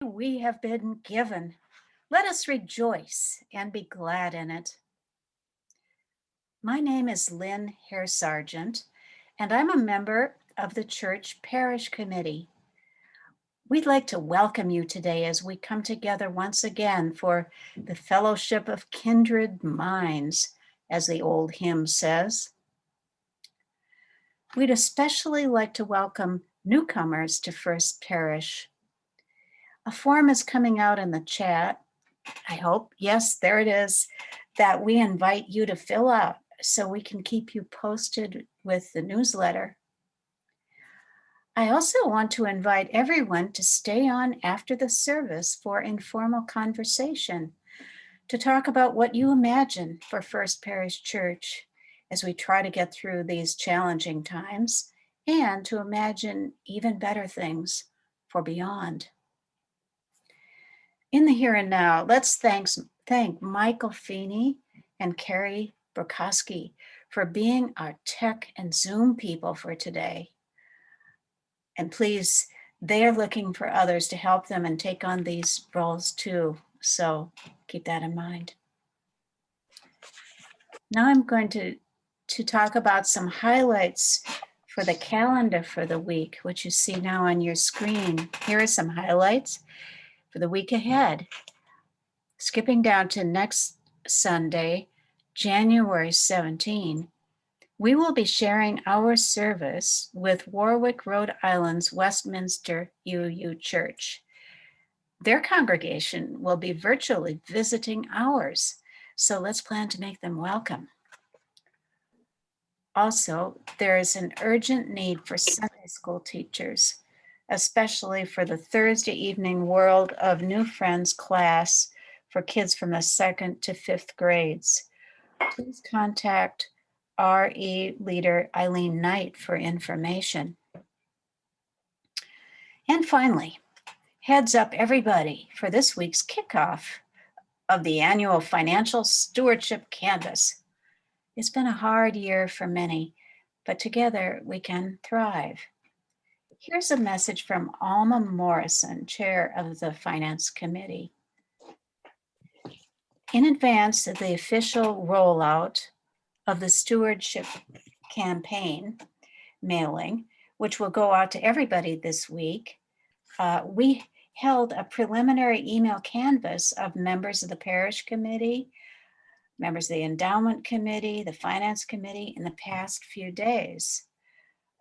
we have been given. Let us rejoice and be glad in it. My name is Lynn Hare Sargent, and I'm a member of the Church Parish Committee. We'd like to welcome you today as we come together once again for the Fellowship of Kindred Minds, as the old hymn says. We'd especially like to welcome newcomers to First Parish. A form is coming out in the chat, I hope. Yes, there it is, that we invite you to fill out so we can keep you posted with the newsletter. I also want to invite everyone to stay on after the service for informal conversation, to talk about what you imagine for First Parish Church as we try to get through these challenging times, and to imagine even better things for beyond. In the here and now, let's thank Michael Feeney and Carrie Burkowski for being our tech and Zoom people for today. And please, they're looking for others to help them and take on these roles too. So keep that in mind. Now I'm going to talk about some highlights for the calendar for the week, which you see now on your screen. Here are some highlights for the week ahead. Skipping down to next Sunday, January 17, we will be sharing our service with Warwick, Rhode Island's Westminster UU Church. Their congregation will be virtually visiting ours, so let's plan to make them welcome. Also, there is an urgent need for Sunday school teachers, especially for the Thursday evening World of New Friends class for kids from the 2nd to 5th grades. Please contact RE leader Eileen Knight for information. And finally, heads up everybody for this week's kickoff of the annual Financial Stewardship Canvas. It's been a hard year for many, but together we can thrive. Here's a message from Alma Morrison, chair of the Finance Committee. In advance of the official rollout of the stewardship campaign mailing, which will go out to everybody this week, we held a preliminary email canvas of members of the parish committee, members of the endowment committee, the finance committee in the past few days.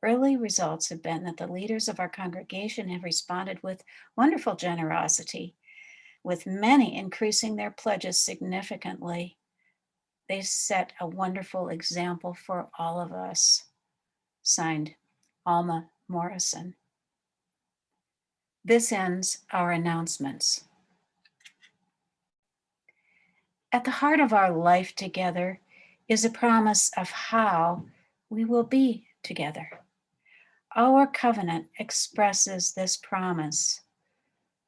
Early results have been that the leaders of our congregation have responded with wonderful generosity, with many increasing their pledges significantly. They set a wonderful example for all of us. Signed, Alma Morrison. This ends our announcements. At the heart of our life together is a promise of how we will be together. Our covenant expresses this promise.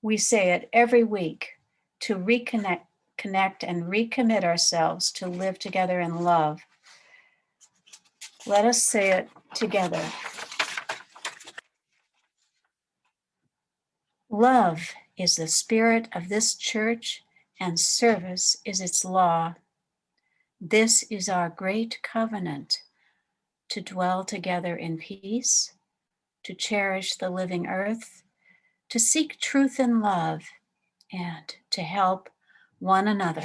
We say it every week to connect and recommit ourselves to live together in love. Let us say it together. Love is the spirit of this church, and service is its law. This is our great covenant, to dwell together in peace, to cherish the living earth, to seek truth in love, and to help one another.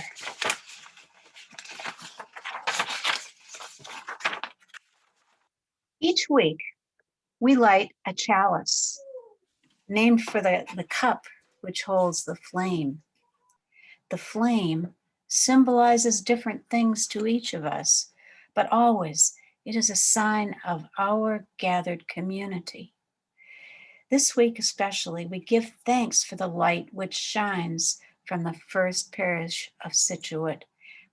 Each week, we light a chalice named for the cup which holds the flame. The flame symbolizes different things to each of us, but always it is a sign of our gathered community. This week especially, we give thanks for the light which shines from the First Parish of Scituate,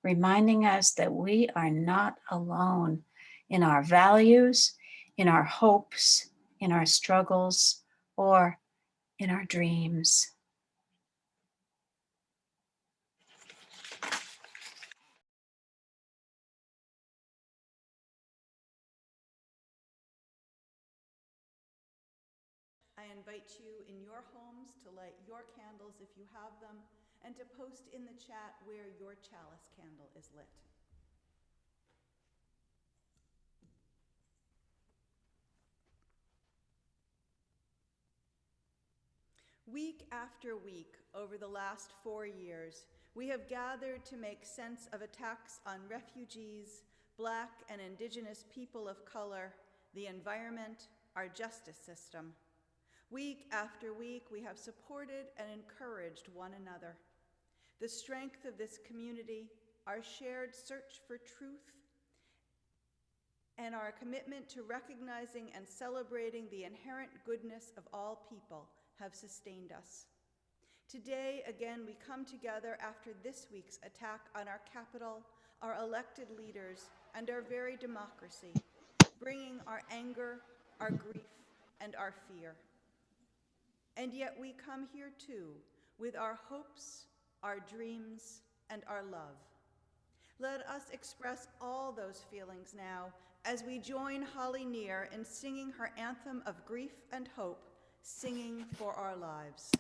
reminding us that we are not alone in our values, in our hopes, in our struggles, or in our dreams. I invite you in your homes to light your candles if you have them, and to post in the chat where your chalice candle is lit. Week after week, over the last 4 years, we have gathered to make sense of attacks on refugees, Black and Indigenous people of color, the environment, our justice system. Week after week, we have supported and encouraged one another. The strength of this community, our shared search for truth, and our commitment to recognizing and celebrating the inherent goodness of all people have sustained us. Today, again, we come together after this week's attack on our capital, our elected leaders, and our very democracy, bringing our anger, our grief, and our fear. And yet we come here too, with our hopes, our dreams, and our love. Let us express all those feelings now as we join Holly Near in singing her anthem of grief and hope, Singing for Our Lives.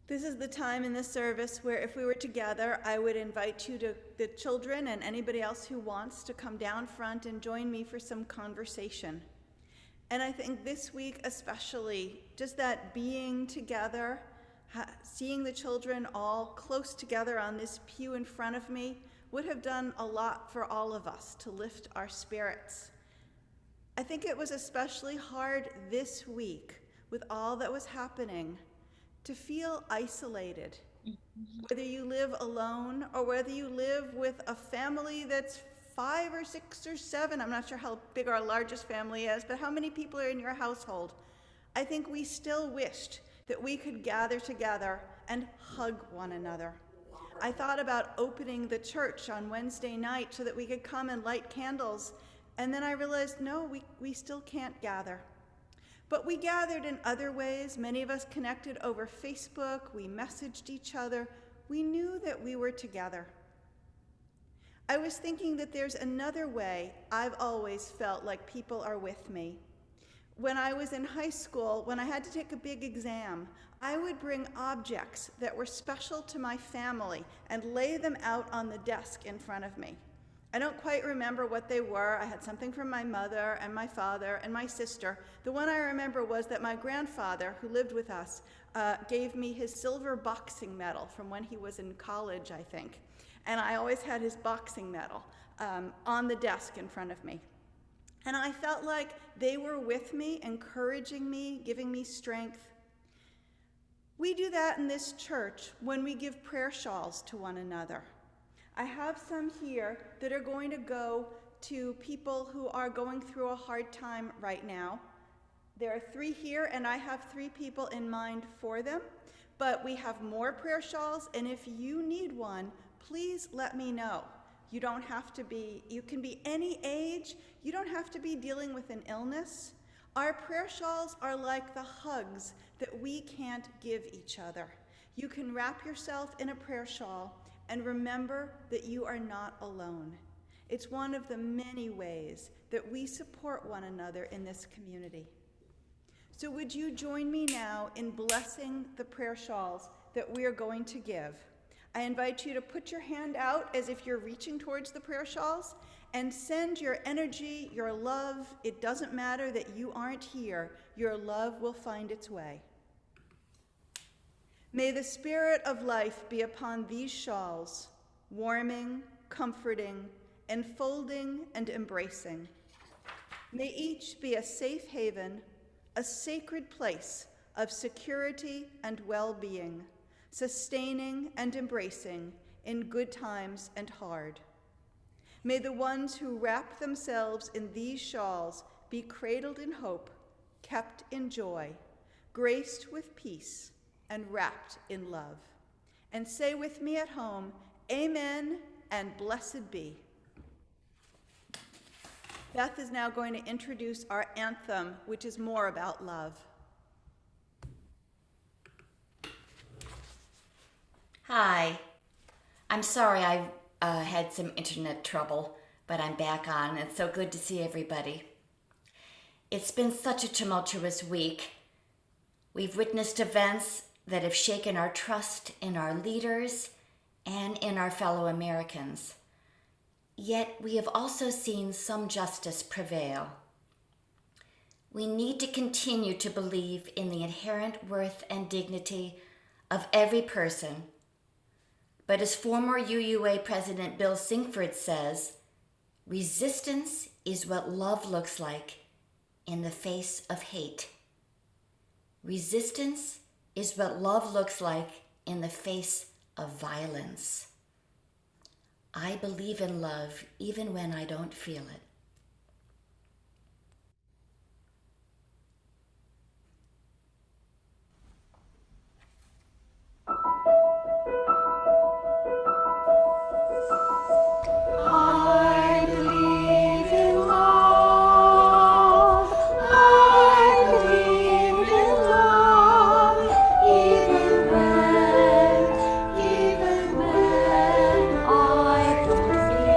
This is the time in the service where if we were together, I would invite you to, the children and anybody else who wants, to come down front and join me for some conversation. And I think this week especially, just that being together, seeing the children all close together on this pew in front of me would have done a lot for all of us to lift our spirits. I think it was especially hard this week with all that was happening to feel isolated, whether you live alone or whether you live with a family that's 5 or 6 or 7. I'm not sure how big our largest family is, but how many people are in your household? I think we still wished that we could gather together and hug one another. I thought about opening the church on Wednesday night so that we could come and light candles, and then I realized, no, we still can't gather. But we gathered in other ways. Many of us connected over Facebook. We messaged each other. We knew that we were together. I was thinking that there's another way I've always felt like people are with me. When I was in high school, when I had to take a big exam, I would bring objects that were special to my family and lay them out on the desk in front of me. I don't quite remember what they were. I had something from my mother and my father and my sister. The one I remember was that my grandfather, who lived with us, gave me his silver boxing medal from when he was in college, I think. And I always had his boxing medal on the desk in front of me. And I felt like they were with me, encouraging me, giving me strength. We do that in this church when we give prayer shawls to one another. I have some here that are going to go to people who are going through a hard time right now. There are 3 here, and I have 3 people in mind for them. But we have more prayer shawls, and if you need one, please let me know. You can be any age. You don't have to be dealing with an illness. Our prayer shawls are like the hugs that we can't give each other. You can wrap yourself in a prayer shawl and remember that you are not alone. It's one of the many ways that we support one another in this community. So would you join me now in blessing the prayer shawls that we are going to give? I invite you to put your hand out as if you're reaching towards the prayer shawls and send your energy, your love. It doesn't matter that you aren't here. Your love will find its way. May the spirit of life be upon these shawls, warming, comforting, enfolding, and embracing. May each be a safe haven, a sacred place of security and well-being, sustaining and embracing in good times and hard. May the ones who wrap themselves in these shawls be cradled in hope, kept in joy, graced with peace, and wrapped in love. And say with me at home, amen and blessed be. Beth is now going to introduce our anthem, which is more about love. Hi. I'm sorry I had some internet trouble, but I'm back on. It's so good to see everybody. It's been such a tumultuous week. We've witnessed events that have shaken our trust in our leaders and in our fellow Americans. Yet we have also seen some justice prevail. We need to continue to believe in the inherent worth and dignity of every person. But as former UUA President Bill Sinkford says, resistance is what love looks like in the face of hate. Resistance is what love looks like in the face of violence. I believe in love even when I don't feel it. I believe in love. I believe in love. Even when I don't feel it.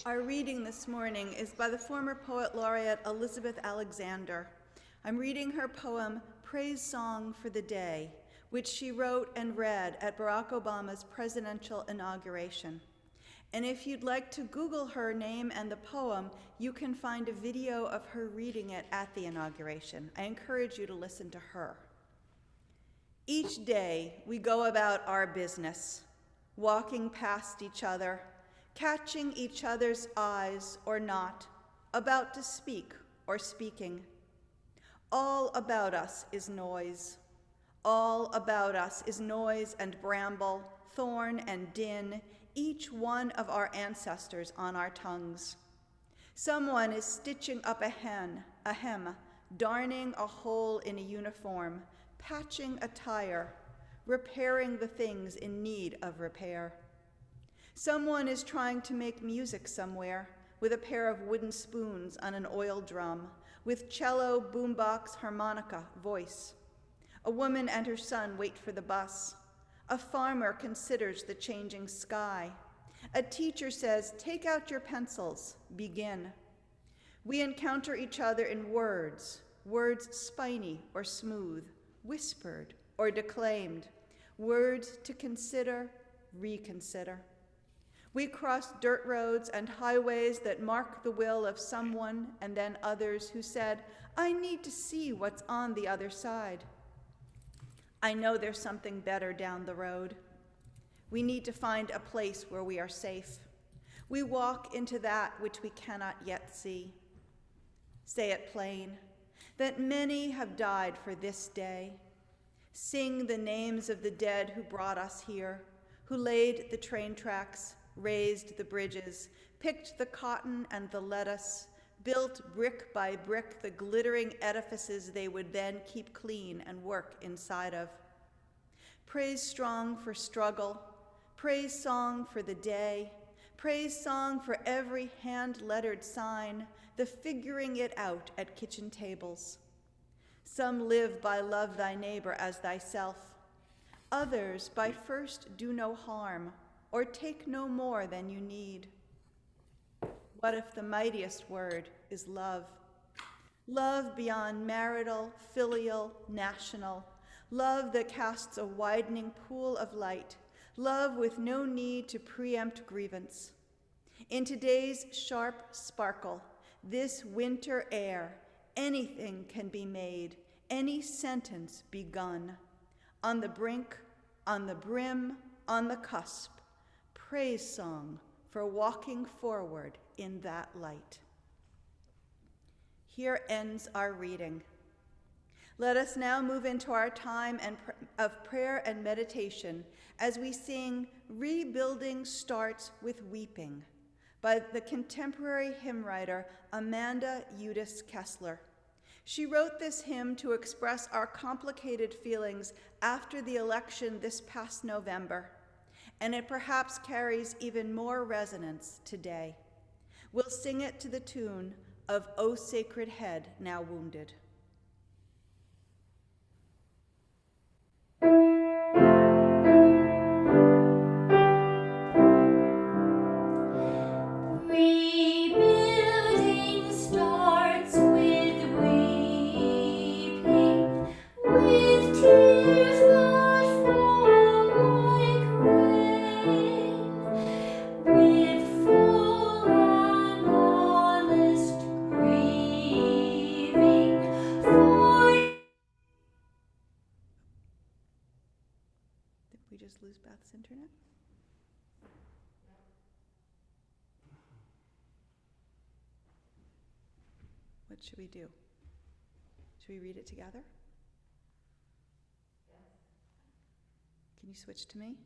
Our reading this morning is by the former poet laureate Elizabeth Alexander. I'm reading her poem, Praise Song for the Day, which she wrote and read at Barack Obama's presidential inauguration. And if you'd like to Google her name and the poem, you can find a video of her reading it at the inauguration. I encourage you to listen to her. Each day, we go about our business, walking past each other, catching each other's eyes or not, about to speak or speaking. All about us is noise. All about us is noise and bramble, thorn and din, each one of our ancestors on our tongues. Someone is stitching up a hem, darning a hole in a uniform, patching a tire, repairing the things in need of repair. Someone is trying to make music somewhere with a pair of wooden spoons on an oil drum, with cello, boombox, harmonica, voice. A woman and her son wait for the bus. A farmer considers the changing sky. A teacher says, "Take out your pencils, begin." We encounter each other in words, words spiny or smooth, whispered or declaimed, words to consider, reconsider. We cross dirt roads and highways that mark the will of someone and then others who said, "I need to see what's on the other side. I know there's something better down the road." We need to find a place where we are safe. We walk into that which we cannot yet see. Say it plain, that many have died for this day. Sing the names of the dead who brought us here, who laid the train tracks, raised the bridges, picked the cotton and the lettuce, built brick by brick the glittering edifices they would then keep clean and work inside of. Praise strong for struggle, praise song for the day, praise song for every hand-lettered sign, the figuring it out at kitchen tables. Some live by love thy neighbor as thyself. Others by first do no harm, or take no more than you need. What if the mightiest word is love? Love beyond marital, filial, national. Love that casts a widening pool of light. Love with no need to preempt grievance. In today's sharp sparkle, this winter air, anything can be made, any sentence begun. On the brink, on the brim, on the cusp, praise song for walking forward in that light. Here ends our reading. Let us now move into our time of prayer and meditation as we sing "Rebuilding Starts with Weeping" by the contemporary hymn writer Amanda Eudice Kessler. She wrote this hymn to express our complicated feelings after the election this past November, and it perhaps carries even more resonance today. We'll sing it to the tune of "O Sacred Head Now Wounded." Rebuilding starts with weeping, with tears that fall like rain, with full and honest grieving for. Did we just lose Beth's internet? What should we do? Should we read it together? Can you switch to me?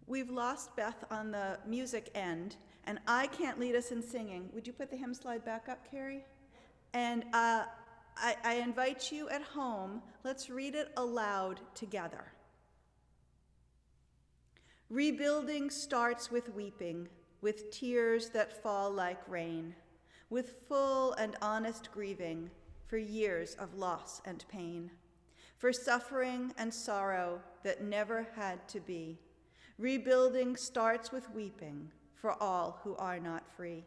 We've lost Beth on the music end, and I can't lead us in singing. Would you put the hymn slide back up, Carrie? And I invite you at home, let's read it aloud together. Rebuilding starts with weeping, with tears that fall like rain, with full and honest grieving for years of loss and pain, for suffering and sorrow that never had to be. Rebuilding starts with weeping for all who are not free.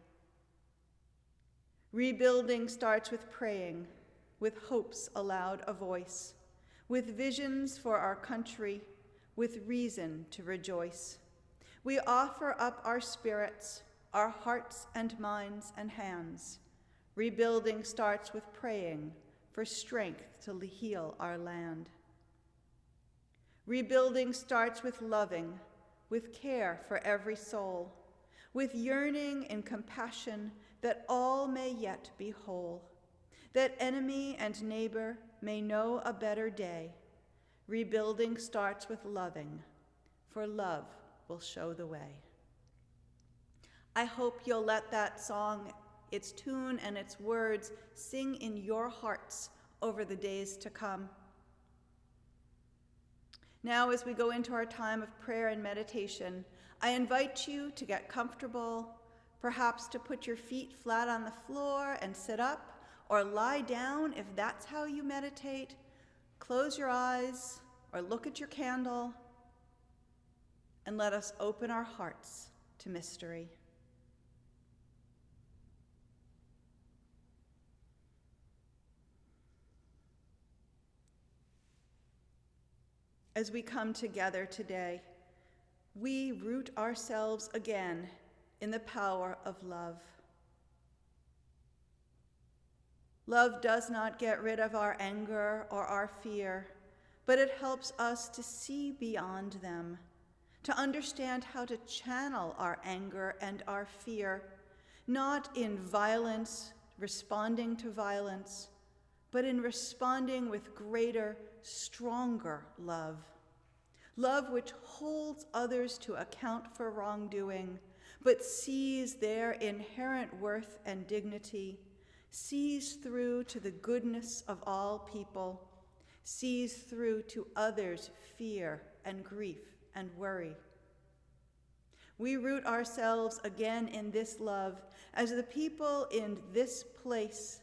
Rebuilding starts with praying, with hopes allowed a voice, with visions for our country, with reason to rejoice. We offer up our spirits, our hearts and minds and hands. Rebuilding starts with praying for strength to heal our land. Rebuilding starts with loving, with care for every soul, with yearning and compassion that all may yet be whole, that enemy and neighbor may know a better day. Rebuilding starts with loving, for love will show the way. I hope you'll let that song, its tune and its words, sing in your hearts over the days to come. Now, as we go into our time of prayer and meditation, I invite you to get comfortable, perhaps to put your feet flat on the floor and sit up, or lie down if that's how you meditate. Close your eyes or look at your candle, and let us open our hearts to mystery. As we come together today, we root ourselves again in the power of love. Love does not get rid of our anger or our fear, but it helps us to see beyond them, to understand how to channel our anger and our fear, not in violence, responding to violence, but in responding with greater, stronger love. Love which holds others to account for wrongdoing, but sees their inherent worth and dignity, sees through to the goodness of all people, sees through to others' fear and grief and worry. We root ourselves again in this love as the people in this place,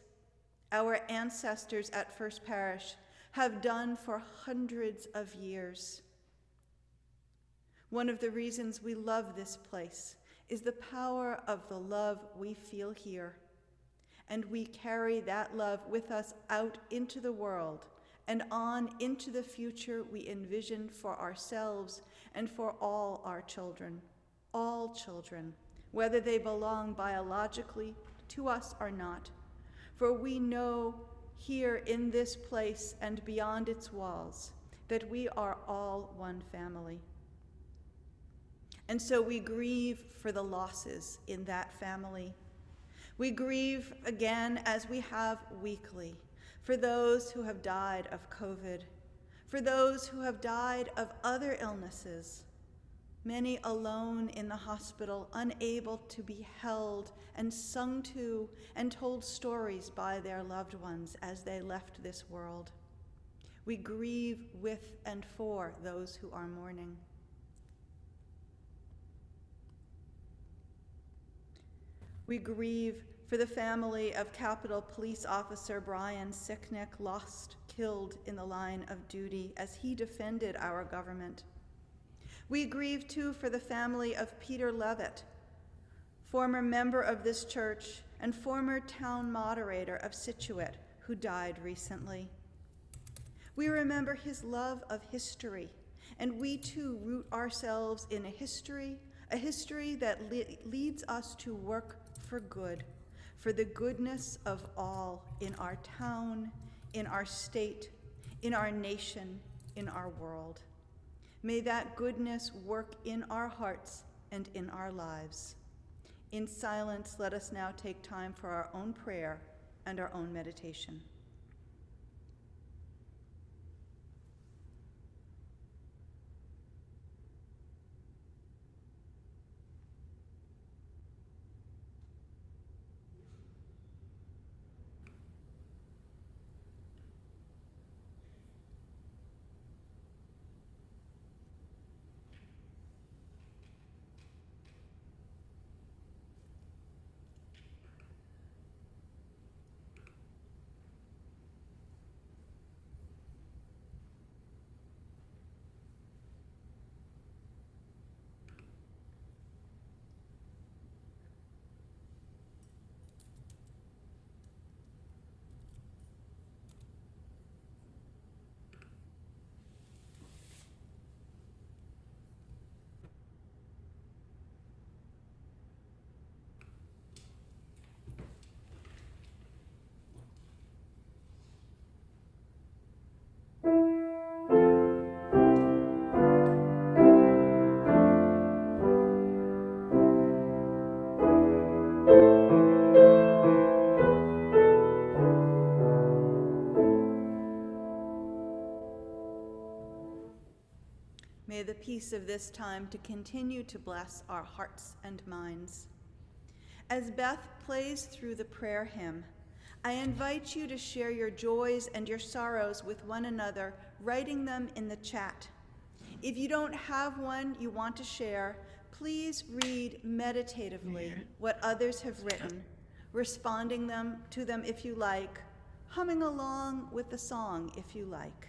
our ancestors at First Parish, have done for hundreds of years. One of the reasons we love this place is the power of the love we feel here. And we carry that love with us out into the world and on into the future we envision for ourselves and for all our children, whether they belong biologically to us or not. For we know here in this place and beyond its walls that we are all one family. And so we grieve for the losses in that family. We grieve again, as we have weekly, for those who have died of COVID, for those who have died of other illnesses, many alone in the hospital, unable to be held and sung to and told stories by their loved ones as they left this world. We grieve with and for those who are mourning. We grieve for the family of Capitol Police Officer Brian Sicknick, killed in the line of duty as he defended our government. We grieve too for the family of Peter Levitt, former member of this church and former town moderator of Scituate, who died recently. We remember his love of history, and we too root ourselves in a history that leads us to work for good, for the goodness of all in our town, in our state, in our nation, in our world. May that goodness work in our hearts and in our lives. In silence, let us now take time for our own prayer and our own meditation. peace of this time to continue to bless our hearts and minds. As Beth plays through the prayer hymn, I invite you to share your joys and your sorrows with one another, writing them in the chat. If you don't have one you want to share, please read meditatively what others have written, responding to them if you like, humming along with the song if you like.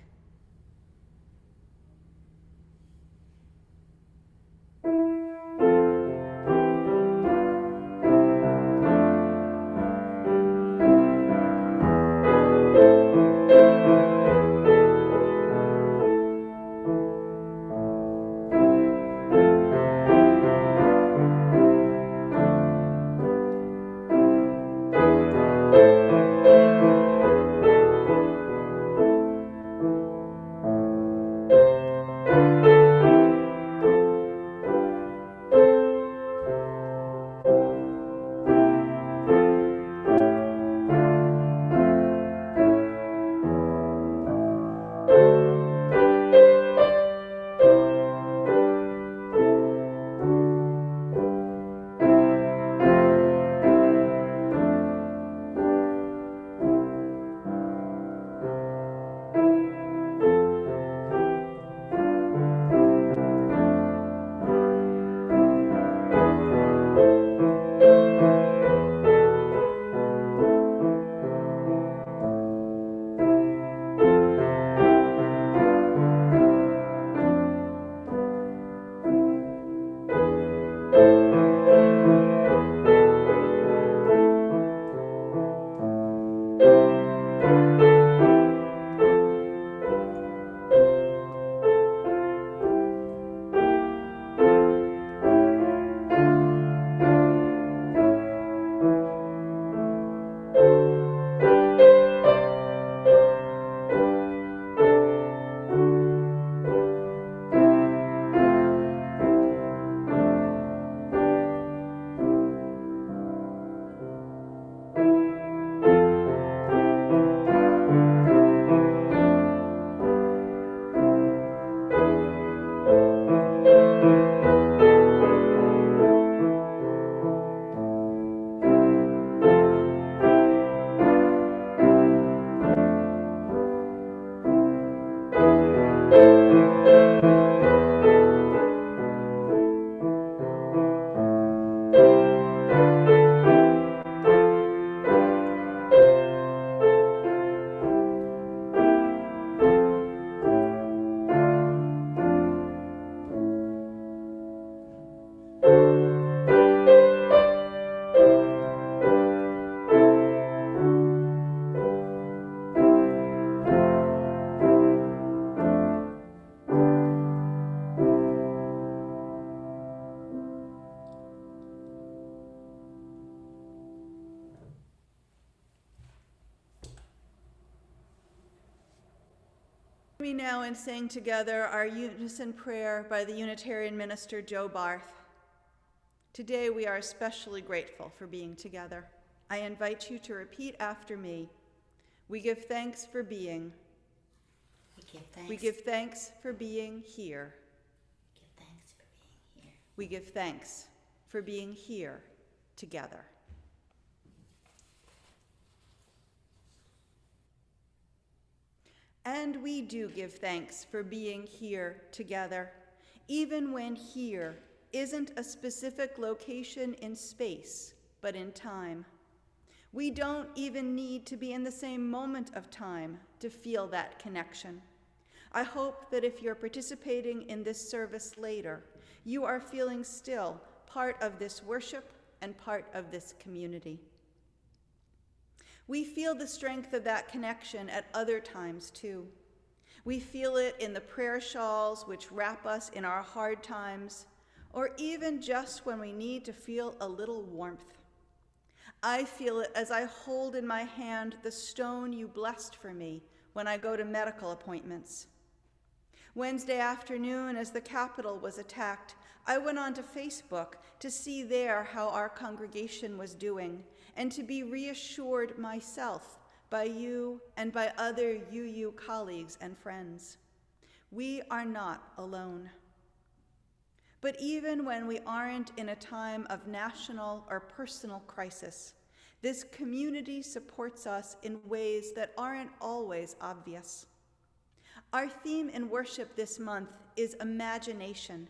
We now in saying together our unison prayer by the Unitarian minister Joe Barth. Today we are especially grateful for being together. I invite you to repeat after me. We give thanks for being. We give thanks for being here. We give thanks for being here together. And we do give thanks for being here together, even when here isn't a specific location in space, but in time. We don't even need to be in the same moment of time to feel that connection. I hope that if you're participating in this service later, you are feeling still part of this worship and part of this community. We feel the strength of that connection at other times too. We feel it in the prayer shawls which wrap us in our hard times, or even just when we need to feel a little warmth. I feel it as I hold in my hand the stone you blessed for me when I go to medical appointments. Wednesday afternoon, as the Capitol was attacked, I went onto Facebook to see there how our congregation was doing and to be reassured myself by you and by other UU colleagues and friends. We are not alone. But even when we aren't in a time of national or personal crisis, this community supports us in ways that aren't always obvious. Our theme in worship this month is imagination,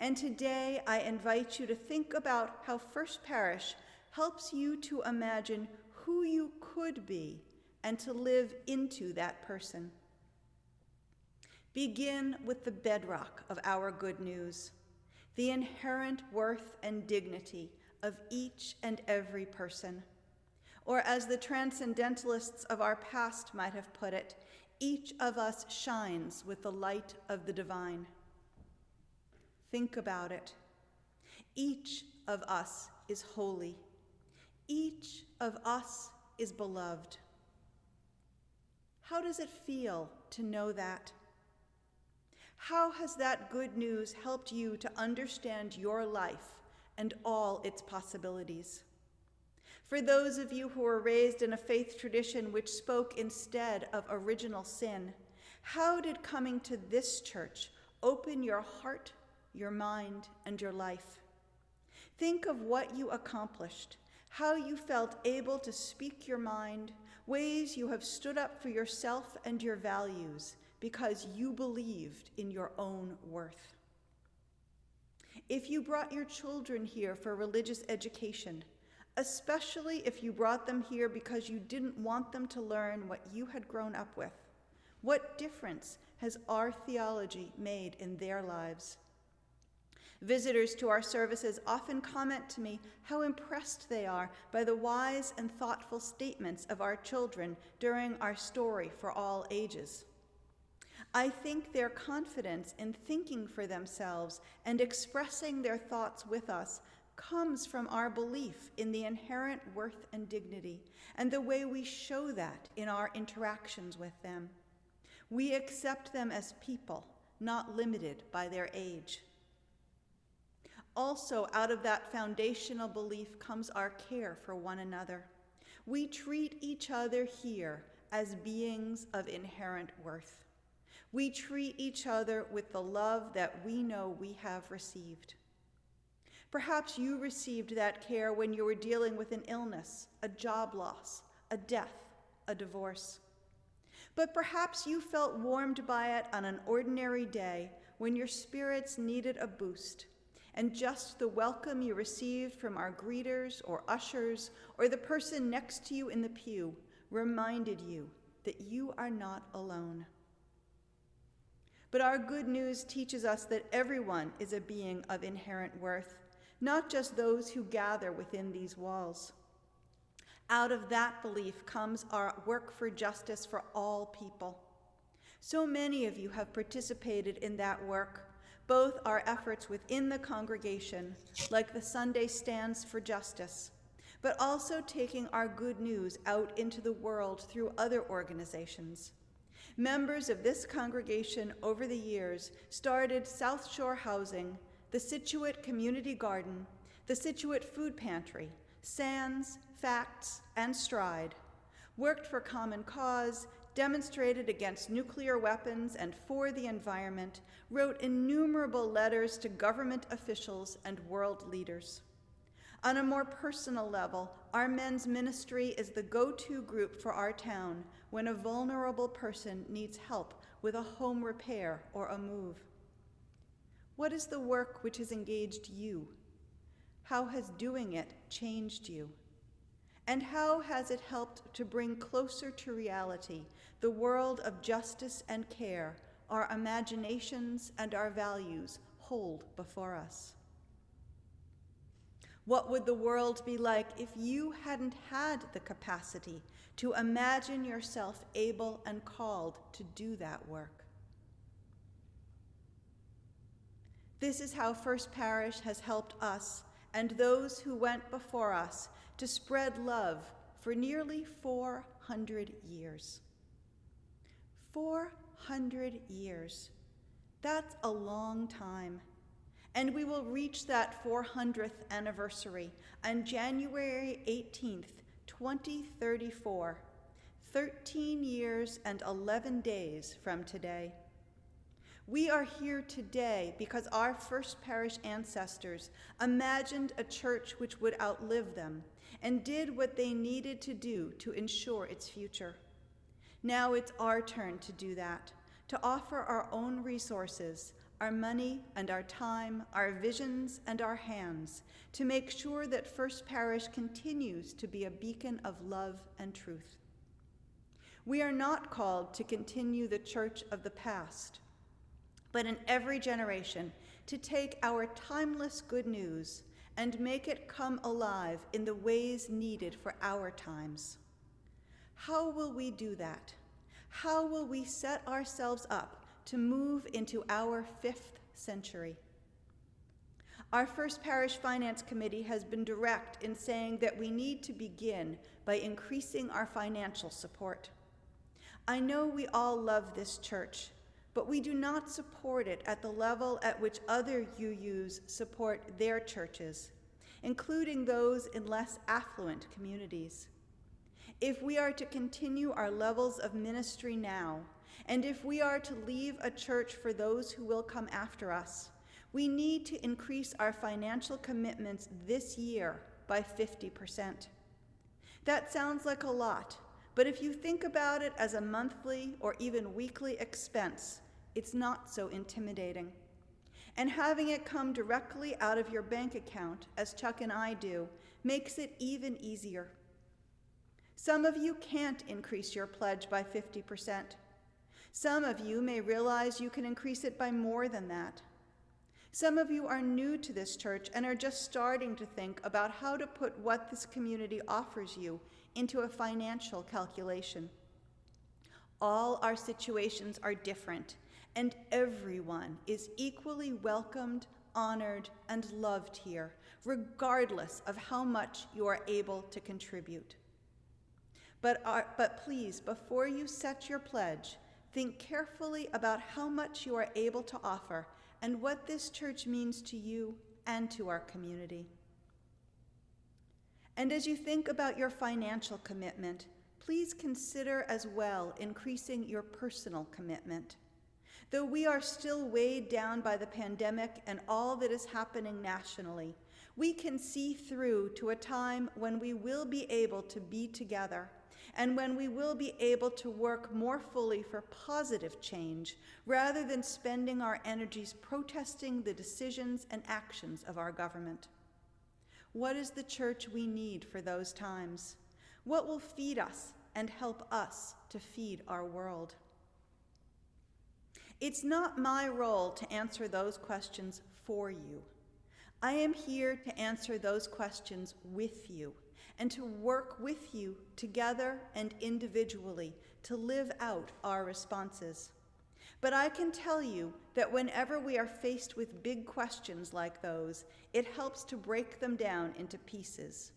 and today I invite you to think about how First Parish helps you to imagine who you could be and to live into that person. Begin with the bedrock of our good news, the inherent worth and dignity of each and every person. Or as the transcendentalists of our past might have put it, each of us shines with the light of the divine. Think about it. Each of us is holy. Each of us is beloved. How does it feel to know that? How has that good news helped you to understand your life and all its possibilities? For those of you who were raised in a faith tradition which spoke instead of original sin, how did coming to this church open your heart, your mind, and your life? Think of what you accomplished, how you felt able to speak your mind, ways you have stood up for yourself and your values because you believed in your own worth. If you brought your children here for religious education, especially if you brought them here because you didn't want them to learn what you had grown up with, what difference has our theology made in their lives? Visitors to our services often comment to me how impressed they are by the wise and thoughtful statements of our children during our Story for All Ages. I think their confidence in thinking for themselves and expressing their thoughts with us comes from our belief in the inherent worth and dignity and the way we show that in our interactions with them. We accept them as people, not limited by their age. Also, out of that foundational belief comes our care for one another. We treat each other here as beings of inherent worth. We treat each other with the love that we know we have received. Perhaps you received that care when you were dealing with an illness, a job loss, a death, a divorce. But perhaps you felt warmed by it on an ordinary day when your spirits needed a boost, and just the welcome you received from our greeters or ushers or the person next to you in the pew reminded you that you are not alone. But our good news teaches us that everyone is a being of inherent worth, not just those who gather within these walls. Out of that belief comes our work for justice for all people. So many of you have participated in that work, both our efforts within the congregation, like the Sunday Stands for Justice, but also taking our good news out into the world through other organizations. Members of this congregation over the years started South Shore Housing, the Situate Community Garden, the Situate Food Pantry, Sands, Facts, and Stride, worked for Common Cause, demonstrated against nuclear weapons and for the environment, wrote innumerable letters to government officials and world leaders. On a more personal level, our men's ministry is the go-to group for our town when a vulnerable person needs help with a home repair or a move. What is the work which has engaged you? How has doing it changed you? And how has it helped to bring closer to reality the world of justice and care our imaginations and our values hold before us? What would the world be like if you hadn't had the capacity to imagine yourself able and called to do that work? This is how First Parish has helped us and those who went before us to spread love for nearly 400 years. 400 years. That's a long time. And we will reach that 400th anniversary on January 18th, 2034, 13 years and 11 days from today. We are here today because our First Parish ancestors imagined a church which would outlive them and did what they needed to do to ensure its future. Now it's our turn to do that, to offer our own resources, our money and our time, our visions and our hands, to make sure that First Parish continues to be a beacon of love and truth. We are not called to continue the church of the past, but in every generation to take our timeless good news and make it come alive in the ways needed for our times. How will we do that? How will we set ourselves up to move into our 5th century? Our First Parish Finance Committee has been direct in saying that we need to begin by increasing our financial support. I know we all love this church, but we do not support it at the level at which other UUs support their churches, including those in less affluent communities. If we are to continue our levels of ministry now, and if we are to leave a church for those who will come after us, we need to increase our financial commitments this year by 50%. That sounds like a lot, but if you think about it as a monthly or even weekly expense, it's not so intimidating. And having it come directly out of your bank account, as Chuck and I do, makes it even easier. Some of you can't increase your pledge by 50%. Some of you may realize you can increase it by more than that. Some of you are new to this church and are just starting to think about how to put what this community offers you into a financial calculation. All our situations are different, and everyone is equally welcomed, honored, and loved here, regardless of how much you are able to contribute. But please, before you set your pledge, think carefully about how much you are able to offer and what this church means to you and to our community. And as you think about your financial commitment, please consider as well increasing your personal commitment. Though we are still weighed down by the pandemic and all that is happening nationally, we can see through to a time when we will be able to be together and when we will be able to work more fully for positive change rather than spending our energies protesting the decisions and actions of our government. What is the church we need for those times? What will feed us and help us to feed our world? It's not my role to answer those questions for you. I am here to answer those questions with you and to work with you together and individually to live out our responses. But I can tell you that whenever we are faced with big questions like those, it helps to break them down into pieces.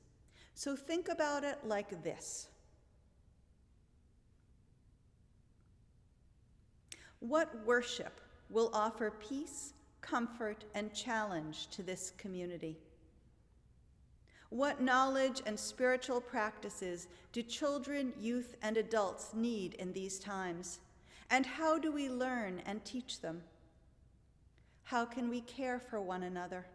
So think about it like this. What worship will offer peace, comfort, and challenge to this community? What knowledge and spiritual practices do children, youth, and adults need in these times? And how do we learn and teach them? How can we care for one another?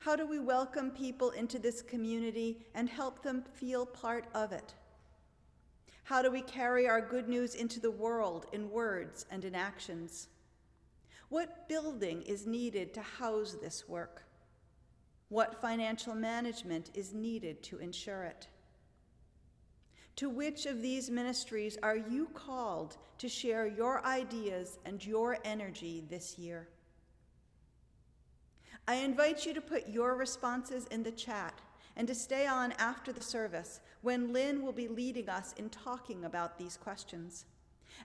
How do we welcome people into this community and help them feel part of it? How do we carry our good news into the world in words and in actions? What building is needed to house this work? What financial management is needed to ensure it? To which of these ministries are you called to share your ideas and your energy this year? I invite you to put your responses in the chat and to stay on after the service when Lynn will be leading us in talking about these questions.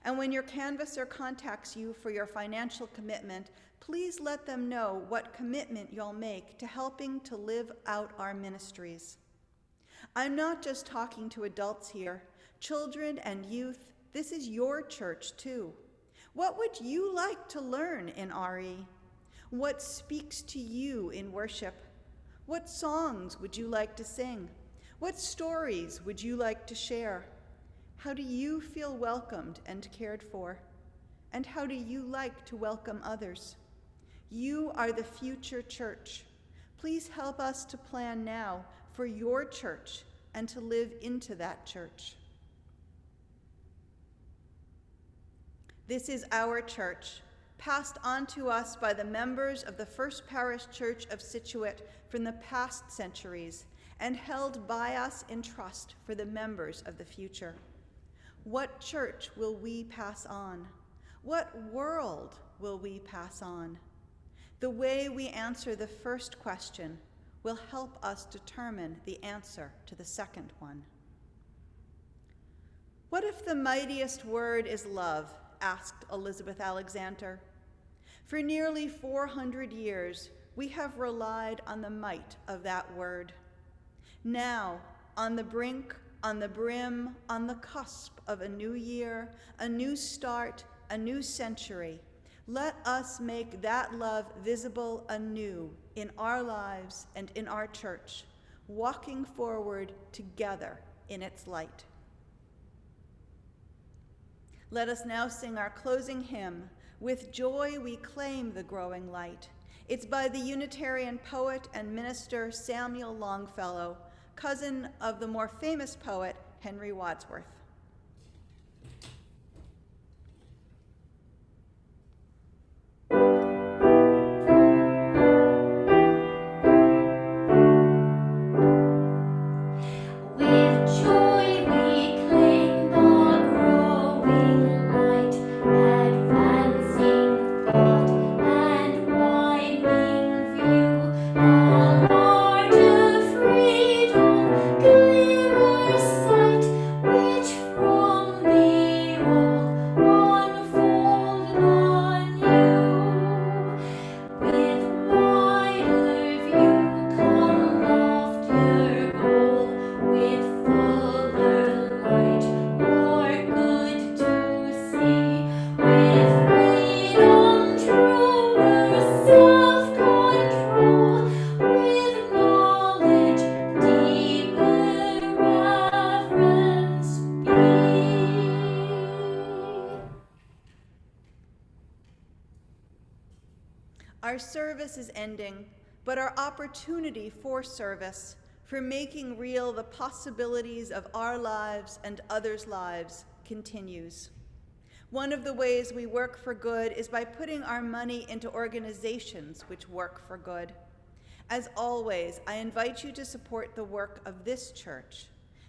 And when your canvasser contacts you for your financial commitment, please let them know what commitment you'll make to helping to live out our ministries. I'm not just talking to adults here. Children and youth, this is your church too. What would you like to learn in RE? What speaks to you in worship? What songs would you like to sing? What stories would you like to share? How do you feel welcomed and cared for? And how do you like to welcome others? You are the future church. Please help us to plan now for your church and to live into that church. This is our church, passed on to us by the members of the First Parish Church of Scituate from the past centuries, and held by us in trust for the members of the future. What church will we pass on? What world will we pass on? The way we answer the first question will help us determine the answer to the second one. What if the mightiest word is love? Asked Elizabeth Alexander. For nearly 400 years, we have relied on the might of that word. Now, on the brink, on the brim, on the cusp of a new year, a new start, a new century, let us make that love visible anew in our lives and in our church, walking forward together in its light. Let us now sing our closing hymn, With Joy We Claim the Growing Light. It's by the Unitarian poet and minister Samuel Longfellow, cousin of the more famous poet Henry Wadsworth. With joy we claim the growing light, advancing thought and widening view, the larger freedom, clearer sight, which from the old unfold anew. With wider view come loftier goal, with fuller light, more good to see, with freedom truer self-control, with knowledge deeper reverence be. Our service is ending, but our opportunity for service, for making real the possibilities of our lives and others' lives, continues. One of the ways we work for good is by putting our money into organizations which work for good. As always, I invite you to support the work of this church.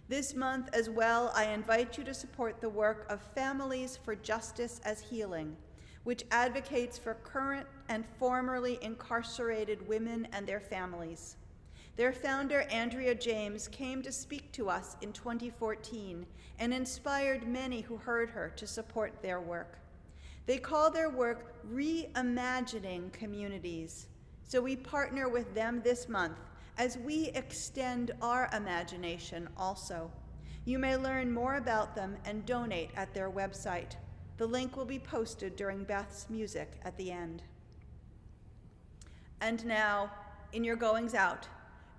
This month as well, I invite you to support the work of Families for Justice as Healing, which advocates for current and formerly incarcerated women and their families. Their founder, Andrea James, came to speak to us in 2014 and inspired many who heard her to support their work. They call their work Reimagining Communities, so we partner with them this month as we extend our imagination also. You may learn more about them and donate at their website. The link will be posted during Beth's music at the end. And now, in your goings out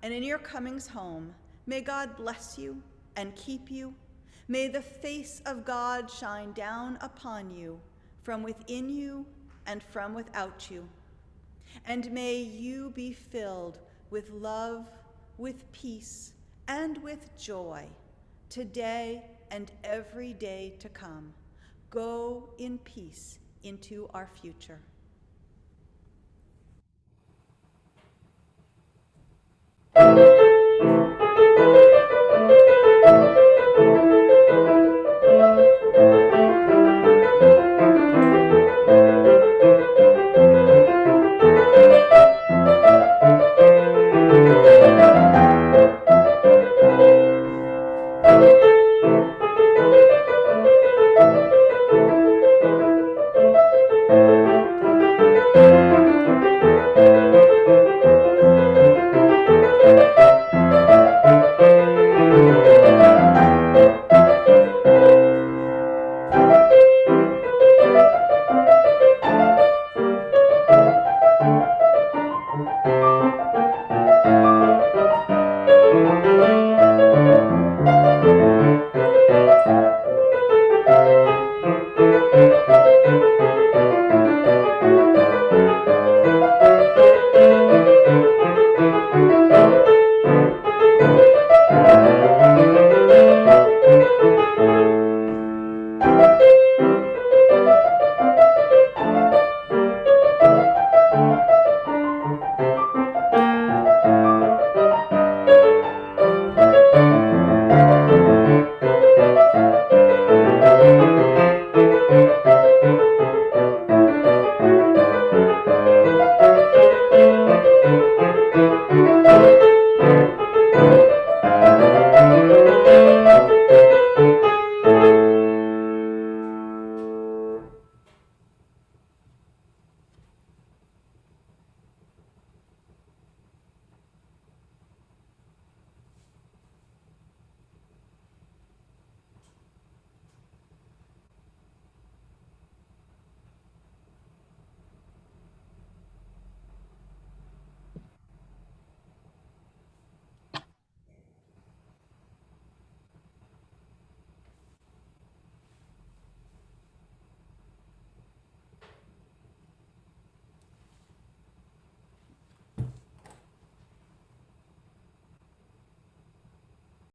and in your comings home, may God bless you and keep you. May the face of God shine down upon you, from within you and from without you. And may you be filled with love, with peace, and with joy, today and every day to come. Go in peace into our future.